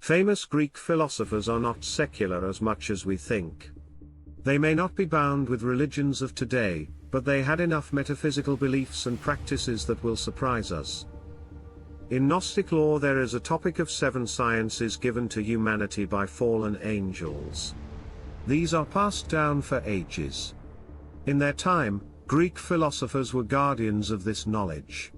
Famous Greek philosophers are not secular as much as we think. They may not be bound with religions of today, but they had enough metaphysical beliefs and practices that will surprise us. In Gnostic law there is a topic of 7 sciences given to humanity by fallen angels. These are passed down for ages. In their time, Greek philosophers were guardians of this knowledge.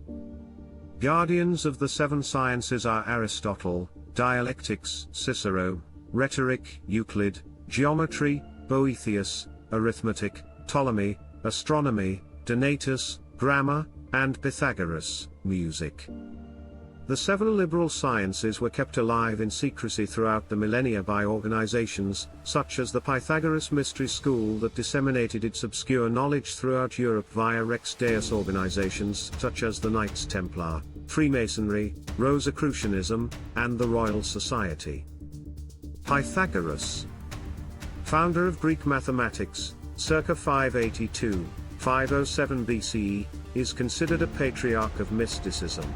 Guardians of the 7 sciences are Aristotle, dialectics, Cicero, rhetoric, Euclid, geometry, Boethius, arithmetic, Ptolemy, astronomy, Donatus, grammar, and Pythagoras, music. The 7 liberal sciences were kept alive in secrecy throughout the millennia by organizations, such as the Pythagorean Mystery School that disseminated its obscure knowledge throughout Europe via Rex Deus organizations such as the Knights Templar, Freemasonry, Rosicrucianism, and the Royal Society. Pythagoras, founder of Greek mathematics, circa 582-507 BCE, is considered a patriarch of mysticism.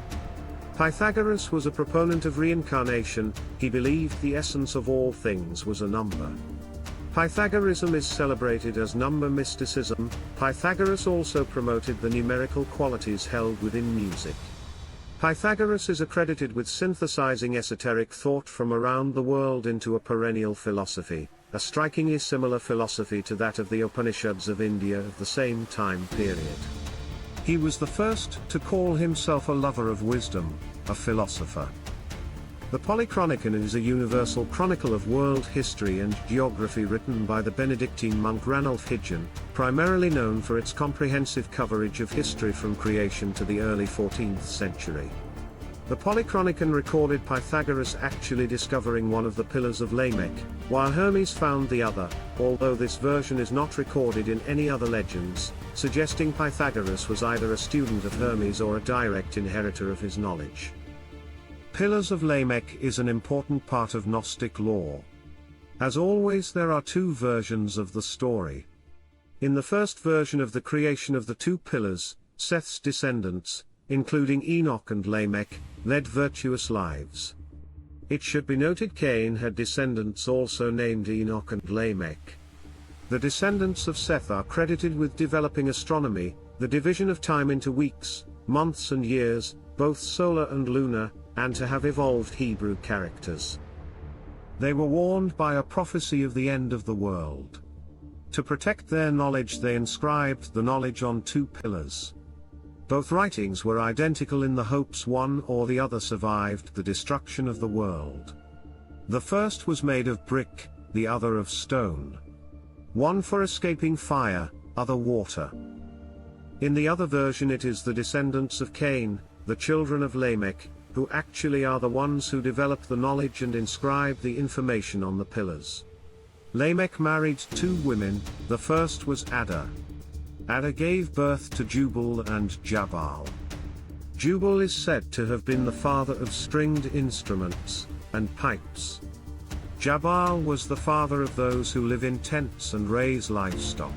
Pythagoras was a proponent of reincarnation. He believed the essence of all things was a number. Pythagorism is celebrated as number mysticism. Pythagoras also promoted the numerical qualities held within music. Pythagoras is accredited with synthesizing esoteric thought from around the world into a perennial philosophy, a strikingly similar philosophy to that of the Upanishads of India of the same time period. He was the first to call himself a lover of wisdom, a philosopher. The Polychronicon is a universal chronicle of world history and geography written by the Benedictine monk Ranulph Hidgen, primarily known for its comprehensive coverage of history from creation to the early 14th century. The Polychronicon recorded Pythagoras actually discovering one of the pillars of Lamech, while Hermes found the other, although this version is not recorded in any other legends, suggesting Pythagoras was either a student of Hermes or a direct inheritor of his knowledge. Pillars of Lamech is an important part of Gnostic lore. As always, there are 2 versions of the story. In the first version of the creation of the 2 pillars, Seth's descendants, including Enoch and Lamech, led virtuous lives. It should be noted Cain had descendants also named Enoch and Lamech. The descendants of Seth are credited with developing astronomy, the division of time into weeks, months and years, both solar and lunar, and to have evolved Hebrew characters. They were warned by a prophecy of the end of the world. To protect their knowledge they inscribed the knowledge on 2 pillars. Both writings were identical in the hopes one or the other survived the destruction of the world. The first was made of brick, the other of stone. One for escaping fire, other water. In the other version it is the descendants of Cain, the children of Lamech, who actually are the ones who develop the knowledge and inscribe the information on the pillars. Lamech married 2 women, the first was Ada. Ada gave birth to Jubal and Jabal. Jubal is said to have been the father of stringed instruments, and pipes. Jabal was the father of those who live in tents and raise livestock.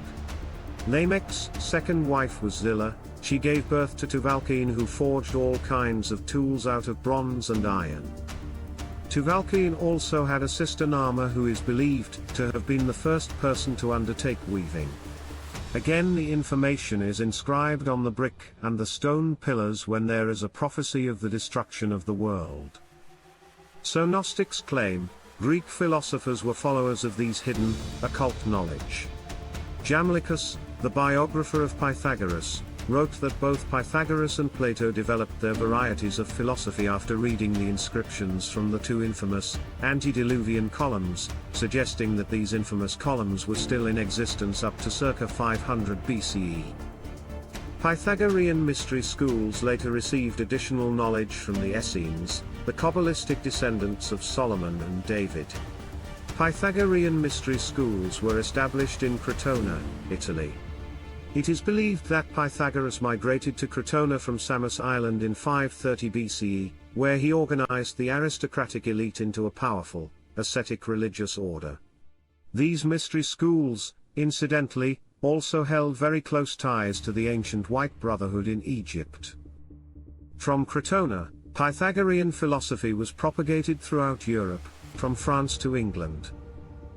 Lamech's second wife was Zillah. She gave birth to Tuvalcain, who forged all kinds of tools out of bronze and iron. Tuvalcain also had a sister Naamah, who is believed to have been the first person to undertake weaving. Again, the information is inscribed on the brick and the stone pillars when there is a prophecy of the destruction of the world. So Gnostics claim, Greek philosophers were followers of these hidden, occult knowledge. Jamblichus, the biographer of Pythagoras, wrote that both Pythagoras and Plato developed their varieties of philosophy after reading the inscriptions from the 2 infamous, antediluvian columns, suggesting that these infamous columns were still in existence up to circa 500 BCE. Pythagorean Mystery Schools later received additional knowledge from the Essenes, the Kabbalistic descendants of Solomon and David. Pythagorean Mystery Schools were established in Crotona, Italy. It is believed that Pythagoras migrated to Crotona from Samos Island in 530 BCE, where he organized the aristocratic elite into a powerful, ascetic religious order. These mystery schools, incidentally, also held very close ties to the ancient White Brotherhood in Egypt. From Crotona, Pythagorean philosophy was propagated throughout Europe, from France to England.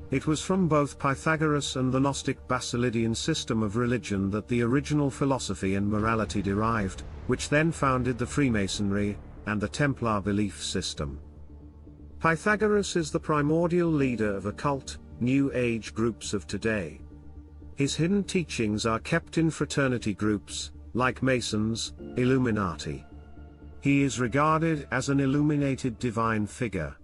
It was from both Pythagoras and the Gnostic Basilidian system of religion that the original philosophy and morality derived, which then founded the Freemasonry and the Templar belief system. Pythagoras is the primordial leader of occult, New Age groups of today. His hidden teachings are kept in fraternity groups, like Masons, Illuminati. He is regarded as an illuminated divine figure.